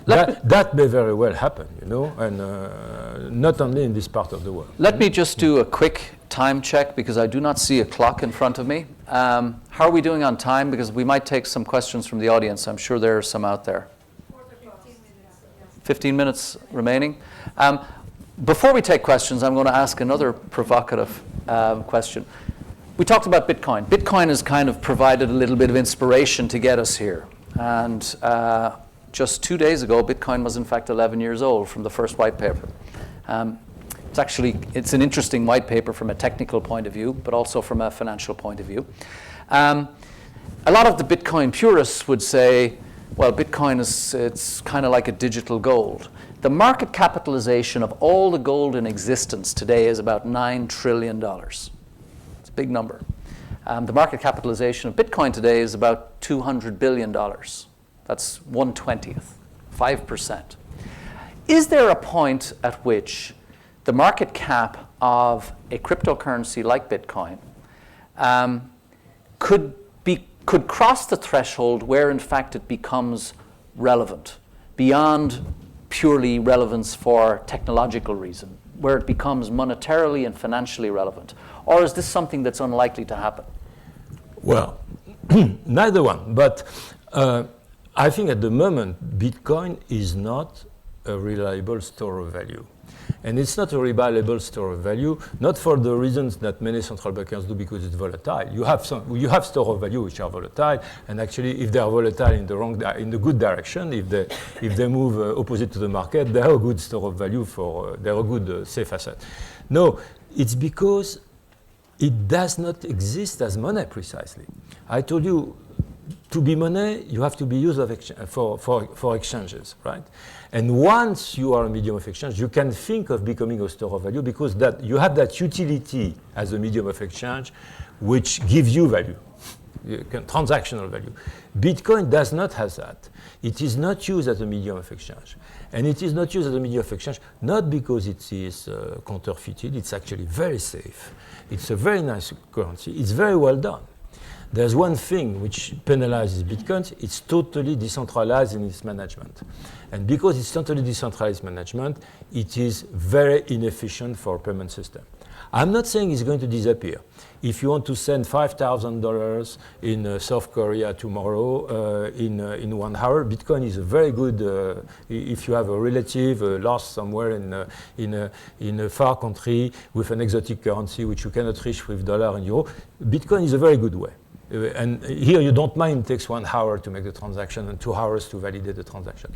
That may very well happen, you know, and not only in this part of the world. Let me just do a quick time check, because I do not see a clock in front of me. How are we doing on time? Because we might take some questions from the audience. I'm sure there are some out there. 15 minutes remaining. Before we take questions, I'm going to ask another provocative question. We talked about Bitcoin. Bitcoin has kind of provided a little bit of inspiration to get us here. And just 2 days ago, Bitcoin was in fact 11 years old from the first white paper. It's an interesting white paper from a technical point of view, but also from a financial point of view. A lot of the Bitcoin purists would say, well, Bitcoin it's kind of like a digital gold. The market capitalization of all the gold in existence today is about $9 trillion. It's a big number. The market capitalization of Bitcoin today is about $200 billion. That's 1/20th, 5%. Is there a point at which the market cap of a cryptocurrency like Bitcoin could cross the threshold where in fact it becomes relevant beyond purely relevance for technological reason, where it becomes monetarily and financially relevant? Or is this something that's unlikely to happen? Well, neither one. But I think at the moment, Bitcoin is not a reliable store of value. And it's not a reliable store of value, not for the reasons that many central bankers do, because it's volatile. You have store of value which are volatile, and actually, if they are volatile in the good direction, if they move opposite to the market, they are a good store of value they're a good safe asset. No, it's because it does not exist as money precisely. I told you, to be money, you have to be used for exchanges, right? And once you are a medium of exchange, you can think of becoming a store of value, because that you have that utility as a medium of exchange, which gives you value, transactional value. Bitcoin does not have that. It is not used as a medium of exchange. And it is not used as a medium of exchange, not because it is counterfeited. It's actually very safe. It's a very nice currency. It's very well done. There's one thing which penalizes Bitcoin: it's totally decentralized in its management. And because it's totally decentralized management, it is very inefficient for a payment system. I'm not saying it's going to disappear. If you want to send $5,000 in South Korea tomorrow in 1 hour, Bitcoin is a very good, if you have a relative lost somewhere in a far country with an exotic currency which you cannot reach with dollar and euro, Bitcoin is a very good way. And here you don't mind it takes 1 hour to make the transaction and 2 hours to validate the transaction.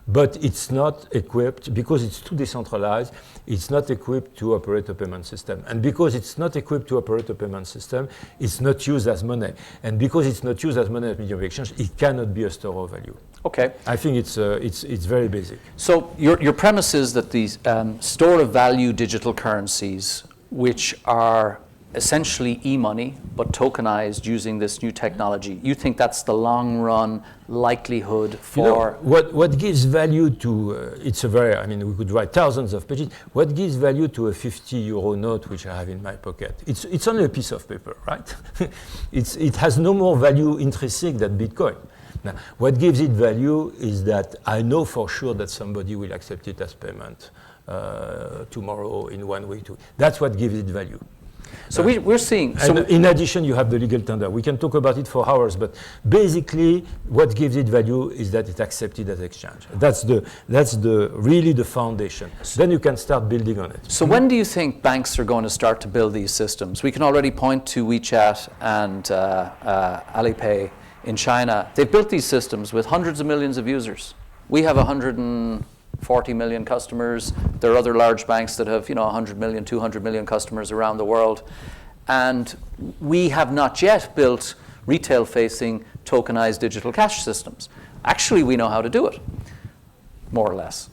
But it's not equipped, because it's too decentralized, it's not equipped to operate a payment system. And because it's not equipped to operate a payment system, it's not used as money. And because it's not used as money as medium of exchange, it cannot be a store of value. Okay. I think it's very basic. So your premise is that these store of value digital currencies, which are essentially e-money, but tokenized using this new technology, you think that's the long-run likelihood for... What gives value to, we could write thousands of pages. What gives value to a 50 euro note which I have in my pocket? It's only a piece of paper, right? It has no more value intrinsic than Bitcoin. Now, what gives it value is that I know for sure that somebody will accept it as payment tomorrow, in 1 week. That's what gives it value. So we're seeing... in addition, you have the legal tender. We can talk about it for hours, but basically, what gives it value is that it's accepted as exchange. That's really the foundation. Then you can start building on it. So when do you think banks are going to start to build these systems? We can already point to WeChat and Alipay in China. They've built these systems with hundreds of millions of users. We have 140 million customers. There are other large banks that have 100 million, 200 million customers around the world. And we have not yet built retail-facing tokenized digital cash systems. Actually, we know how to do it, more or less,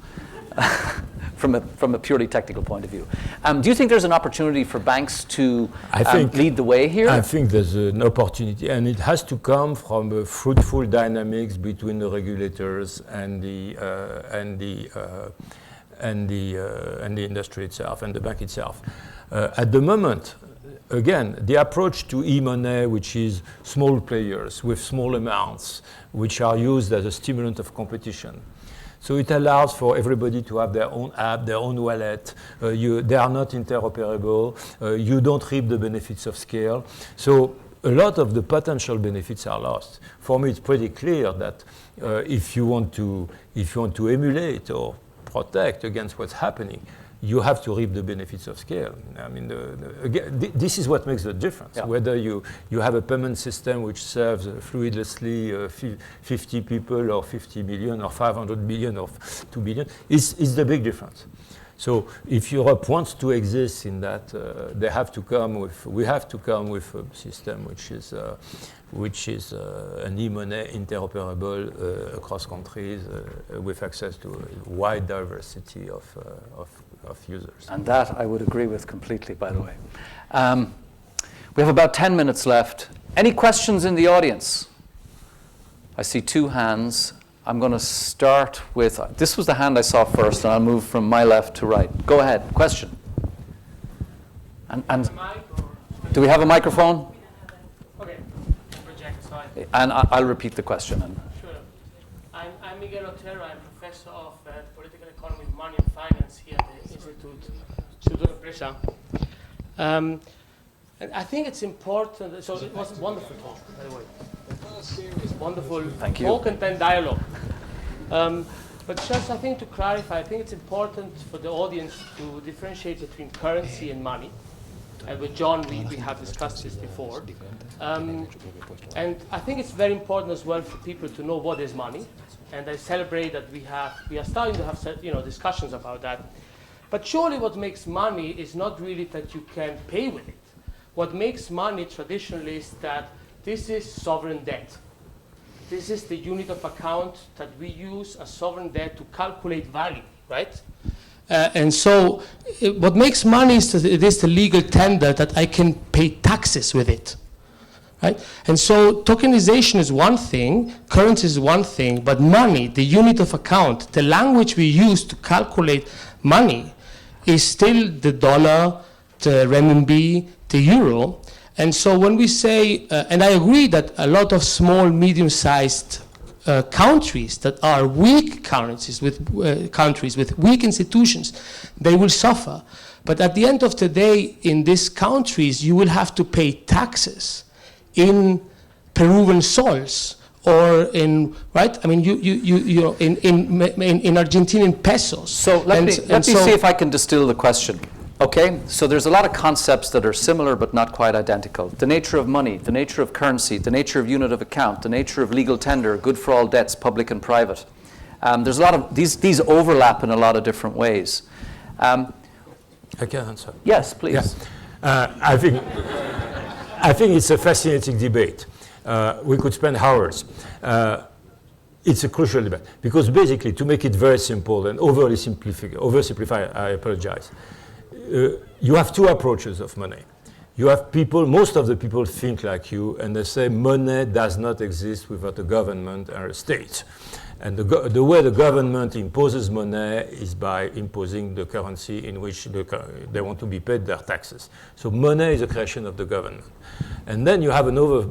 from a purely technical point of view. Do you think there's an opportunity for banks to lead the way here? I think there's an opportunity, and it has to come from a fruitful dynamics between the regulators and the industry itself and the bank itself. At the moment, again, the approach to e-money, which is small players with small amounts, which are used as a stimulant of competition. So it allows for everybody to have their own app, their own wallet. They are not interoperable. You don't reap the benefits of scale. So a lot of the potential benefits are lost. For me, it's pretty clear that if you want to emulate or protect against what's happening, you have to reap the benefits of scale. I mean, again, this is what makes the difference. Yeah. Whether you have a payment system which serves fluidlessly 50 people or 50 million or 500 million or 2 billion, is the big difference. So if Europe wants to exist in that, we have to come with a system which is an e-money interoperable across countries with access to a wide diversity of users. And that I would agree with completely, by the way. We have about 10 minutes left. Any questions in the audience? I see 2 hands. I'm going to start with, this was the hand I saw first, and I'll move from my left to right. Go ahead, question. And do we have a microphone? Okay, project, sorry. And I'll repeat the question. Sure. I'm Miguel Otero. I'm professor of political economy money and finance here at the Institute. And I think it's important. So it was a wonderful talk, by the way. Wonderful Thank you. talk and then dialogue. But just I think to clarify, I think it's important for the audience to differentiate between currency and money. And with John, we have discussed this before. And I think it's very important as well for people to know what is money. And I celebrate that we are starting to have discussions about that. But surely what makes money is not really that you can pay with it. What makes money traditionally is that this is sovereign debt. This is the unit of account that we use as sovereign debt to calculate value, right? And so what makes money is it is the legal tender that I can pay taxes with it, right? And so tokenization is one thing, currency is one thing, but money, the unit of account, the language we use to calculate money is still the dollar, the renminbi, the euro. And so when we say, and I agree that a lot of small, medium-sized countries that are weak currencies, with countries with weak institutions, they will suffer. But at the end of the day, in these countries, you will have to pay taxes in Peruvian sols or in, right? I mean, in Argentinian pesos. So let me see if I can distill the question. Okay, so there's a lot of concepts that are similar but not quite identical. The nature of money, the nature of currency, the nature of unit of account, the nature of legal tender, good for all debts, public and private. There's a lot of, these overlap in a lot of different ways. I can answer. Yes, please. Yeah. I think it's a fascinating debate. We could spend hours. It's a crucial debate because basically, to make it very simple and oversimplify, I apologize. You have two approaches of money. You have people, most of the people think like you, and they say money does not exist without a government or a state. And the way the government imposes money is by imposing the currency in which they want to be paid their taxes. So money is a creation of the government. And then you have another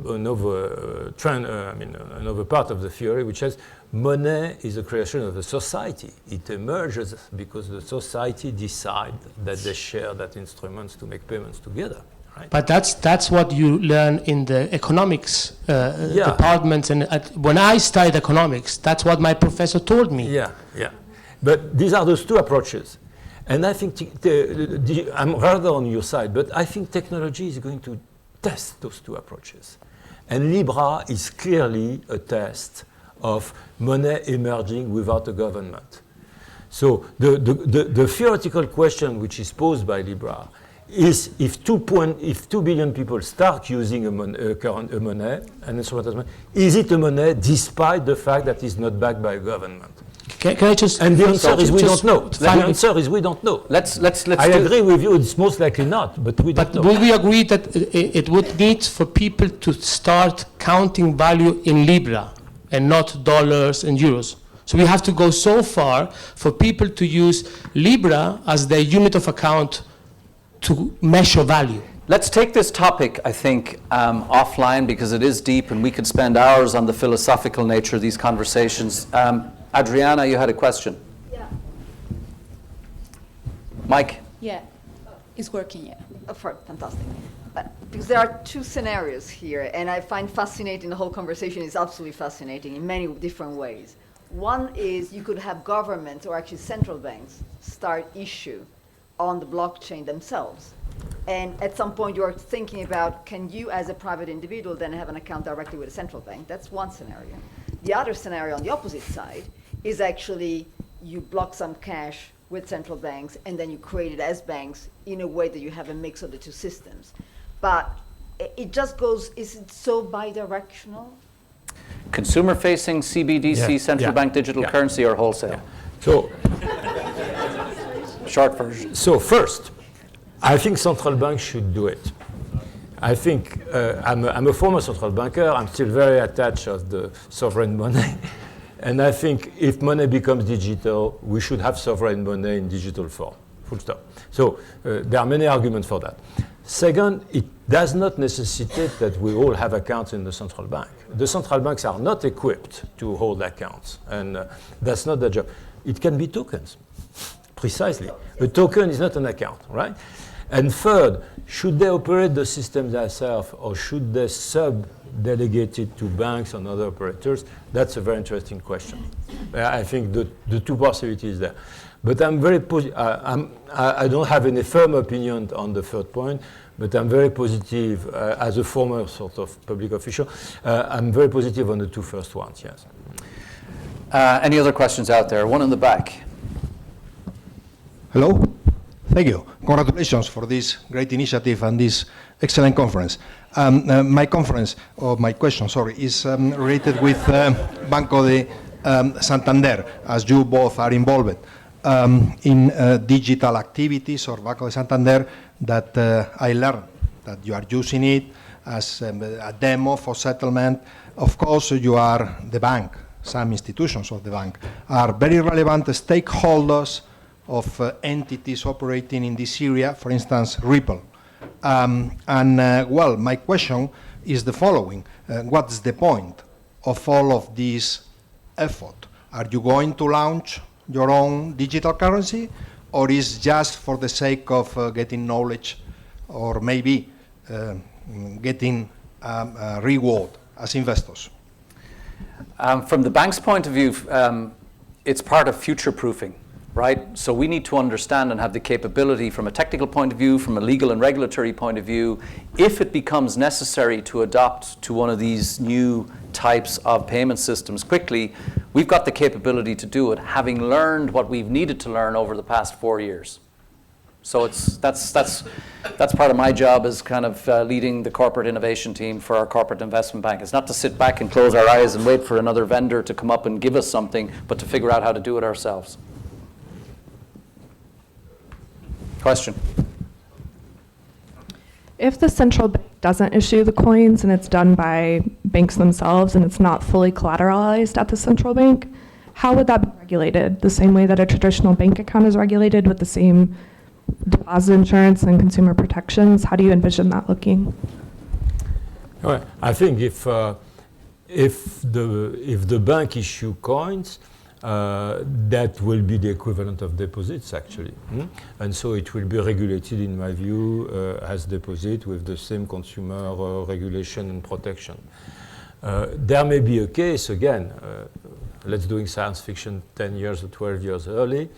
part of the theory which says money is a creation of the society. It emerges because the society decides that they share that instruments to make payments together. Right. But that's what you learn in the economics departments. And when I studied economics, that's what my professor told me. Yeah. But these are those two approaches. And I think I'm rather on your side, but I think technology is going to test those two approaches. And Libra is clearly a test of money emerging without a government. So the theoretical question which is posed by Libra is if 2 billion people start using a money, an instrument as money, is it a money despite the fact that it's not backed by a government? Can I just? And the answer is we don't know. The answer is we don't know. Let's I agree with you. It's most likely not, but we don't know. But will we agree that it would need for people to start counting value in Libra and not dollars and euros? So we have to go so far for people to use Libra as their unit of account to measure value. Let's take this topic, I think, offline because it is deep and we could spend hours on the philosophical nature of these conversations. Adriana, you had a question. Yeah. Mike? Yeah. It's working, yeah. Fantastic. But because there are two scenarios here, and I find fascinating, the whole conversation is absolutely fascinating in many different ways. One is you could have governments or actually central banks start issue on the blockchain themselves. And at some point you're thinking about, can you as a private individual then have an account directly with a central bank? That's one scenario. The other scenario on the opposite side is actually you block some cash with central banks and then you create it as banks in a way that you have a mix of the two systems. But it just goes, is it so bi-directional? Consumer-facing, CBDC, central bank digital currency, or wholesale? So, short version. So first, I think central banks should do it. I think I'm a former central banker. I'm still very attached to the sovereign money. And I think if money becomes digital, we should have sovereign money in digital form, full stop. So there are many arguments for that. Second, it does not necessitate that we all have accounts in the central bank. The central banks are not equipped to hold accounts, and that's not their job. It can be tokens. Precisely. A token is not an account, right? And third, should they operate the system themselves or should they sub-delegate it to banks and other operators? That's a very interesting question. I think the two possibilities there. But I'm very I don't have any firm opinion on the third point, but I'm very positive, as a former sort of public official, I'm very positive on the two first ones, yes. Any other questions out there? One in the back. Hello. Thank you. Congratulations for this great initiative and this excellent conference. My question, is related with Banco de Santander, as you both are involved in digital activities or Banco de Santander, that I learned that you are using it as a demo for settlement. Of course, you are the bank. Some institutions of the bank are very relevant stakeholders of entities operating in this area, for instance, Ripple. Well, my question is the following. What's the point of all of this effort? Are you going to launch your own digital currency, or is just for the sake of getting knowledge or maybe getting reward as investors? From the bank's point of view, it's part of future-proofing. Right? So we need to understand and have the capability from a technical point of view, from a legal and regulatory point of view, if it becomes necessary to adopt to one of these new types of payment systems quickly, we've got the capability to do it, having learned what we've needed to learn over the past 4 years. So that's part of my job as kind of leading the corporate innovation team for our corporate investment bank. It's not to sit back and close our eyes and wait for another vendor to come up and give us something, but to figure out how to do it ourselves. Question. If the central bank doesn't issue the coins and it's done by banks themselves and it's not fully collateralized at the central bank, how would that be regulated? The same way that a traditional bank account is regulated with the same deposit insurance and consumer protections? How do you envision that looking? Well, I think if the bank issue coins, that will be the equivalent of deposits, actually. And so it will be regulated, in my view, as deposit with the same consumer regulation and protection. There may be a case, again, let's doing science fiction 10 years or 12 years early,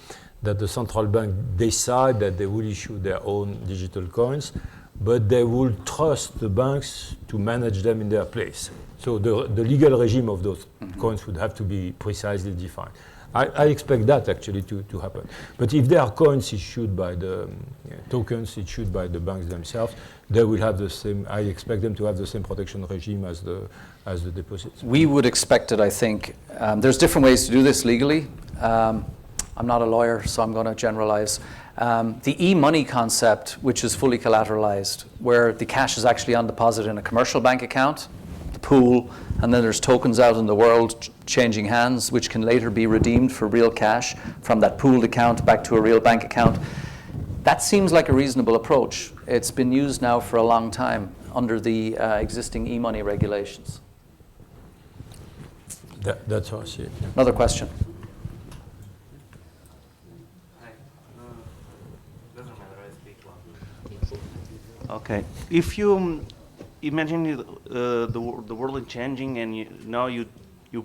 that the central bank decide that they will issue their own digital coins, but they will trust the banks to manage them in their place. So the legal regime of those coins would have to be precisely defined. I expect that actually to happen. But if there are coins issued by the tokens issued by the banks themselves, they will have the same. I expect them to have the same protection regime as the deposits. We would expect it, I think. There's different ways to do this legally. I'm not a lawyer, so I'm going to generalize. The e-money concept, which is fully collateralized, where the cash is actually on deposit in a commercial bank account, the pool, and then there's tokens out in the world changing hands, which can later be redeemed for real cash from that pooled account back to a real bank account. That seems like a reasonable approach. It's been used now for a long time under the existing e-money regulations. That's how I see it. Another question. Okay. If you imagine the world is changing and now you're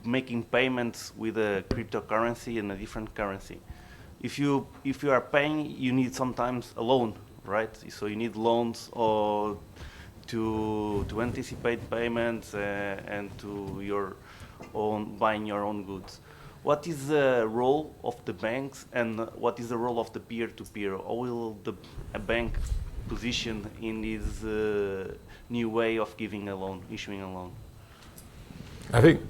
making payments with a cryptocurrency and a different currency. If you are paying, you need sometimes a loan, right? So you need loans or to anticipate payments and to your own buying your own goods. What is the role of the banks and what is the role of the peer-to-peer? How will a bank position in this new way of giving a loan, issuing a loan? I think.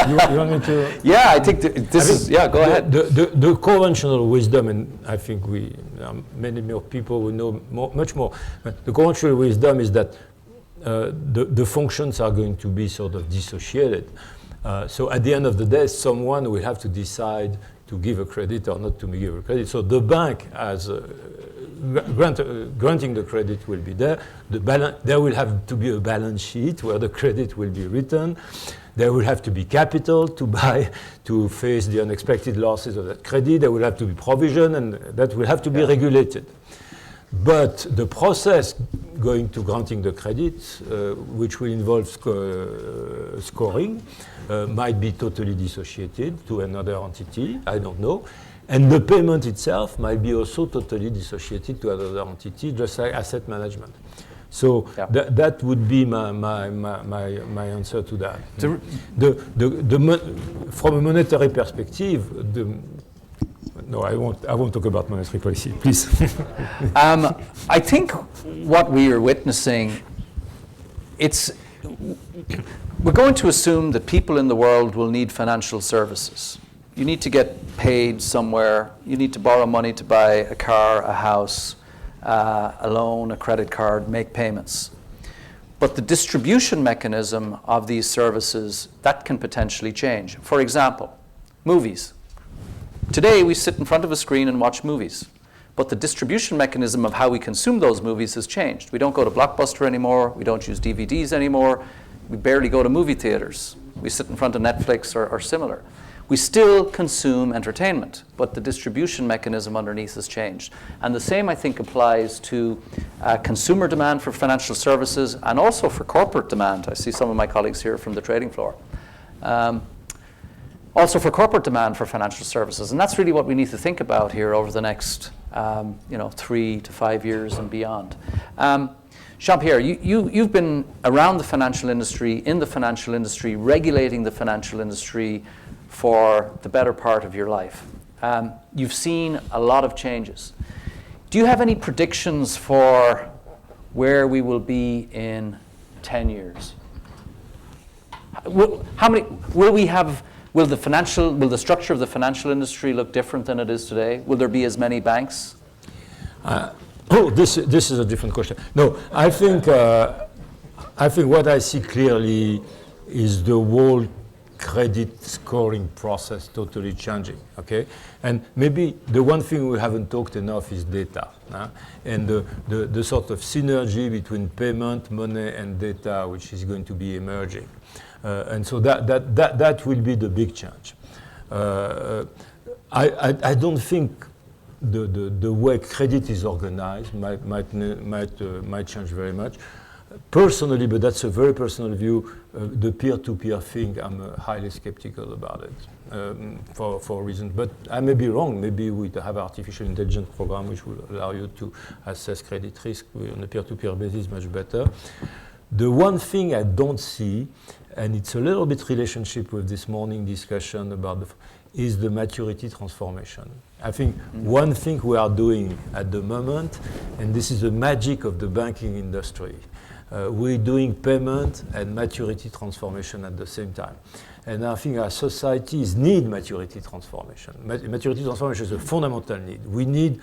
You want me to? Yeah, I think this is. Yeah, go ahead. The conventional wisdom, and I think many more people will know much more. But the conventional wisdom is that the functions are going to be sort of dissociated. So at the end of the day, someone will have to decide to give a credit or not to give a credit. So the bank, as granting the credit, will be there. There will have to be a balance sheet where the credit will be written. There will have to be capital to buy, to face the unexpected losses of that credit. There will have to be provision, and that will have to be regulated. But the process going to granting the credit, which will involve scoring, might be totally dissociated to another entity, I don't know. And the payment itself might be also totally dissociated to another entity, just like asset management. So that would be my answer to that. From a monetary perspective, no, I won't talk about monetary policy, please. I think what we are witnessing, we're going to assume that people in the world will need financial services. You need to get paid somewhere. You need to borrow money to buy a car, a house, a loan, a credit card, make payments. But the distribution mechanism of these services, that can potentially change. For example, movies. Today, we sit in front of a screen and watch movies. But the distribution mechanism of how we consume those movies has changed. We don't go to Blockbuster anymore. We don't use DVDs anymore. We barely go to movie theaters. We sit in front of Netflix or similar. We still consume entertainment, but the distribution mechanism underneath has changed. And the same, I think, applies to consumer demand for financial services and also for corporate demand. I see some of my colleagues here from the trading floor. Also for corporate demand for financial services. And that's really what we need to think about here over the next 3 to 5 years and beyond. Jean-Pierre, you've been around the financial industry, in the financial industry, regulating the financial industry for the better part of your life. You've seen a lot of changes. Do you have any predictions for where we will be in 10 years? Will the structure of the financial industry look different than it is today? Will there be as many banks? This is a different question. No, I think what I see clearly is the whole credit scoring process totally changing, okay? And maybe the one thing we haven't talked enough is data, and the sort of synergy between payment, money, and data, which is going to be emerging. And so that will be the big change. I don't think the way credit is organized might change very much. Personally, but that's a very personal view, the peer-to-peer thing, I'm highly skeptical about it for reasons. But I may be wrong. Maybe we have artificial intelligence program which will allow you to assess credit risk on a peer-to-peer basis much better. The one thing I don't see, and it's a little bit relationship with this morning discussion about is the maturity transformation. I think one thing we are doing at the moment, and this is the magic of the banking industry, we're doing payment and maturity transformation at the same time. And I think our societies need maturity transformation. Maturity transformation is a fundamental need.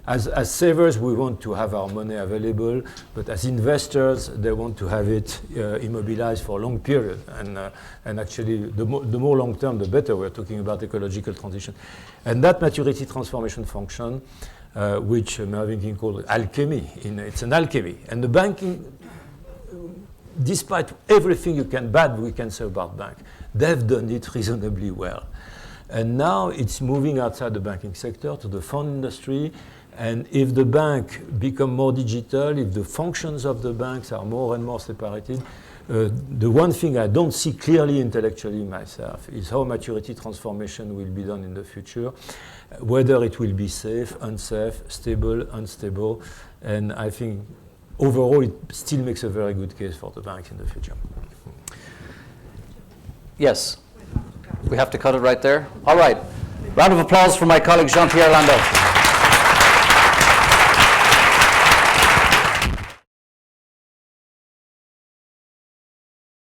As savers, we want to have our money available, but as investors, they want to have it immobilized for a long period. And actually, the more long term, the better. We're talking about ecological transition. And that maturity transformation function, which Mervyn King called alchemy, it's an alchemy. And the banking, despite everything we can say about bank, they've done it reasonably well. And now it's moving outside the banking sector to the fund industry. And if the bank become more digital, if the functions of the banks are more and more separated, the one thing I don't see clearly intellectually myself is how maturity transformation will be done in the future, whether it will be safe, unsafe, stable, unstable. And I think overall it still makes a very good case for the banks in the future. Yes. We have to cut it right there? All right. Round of applause for my colleague Jean-Pierre Landau.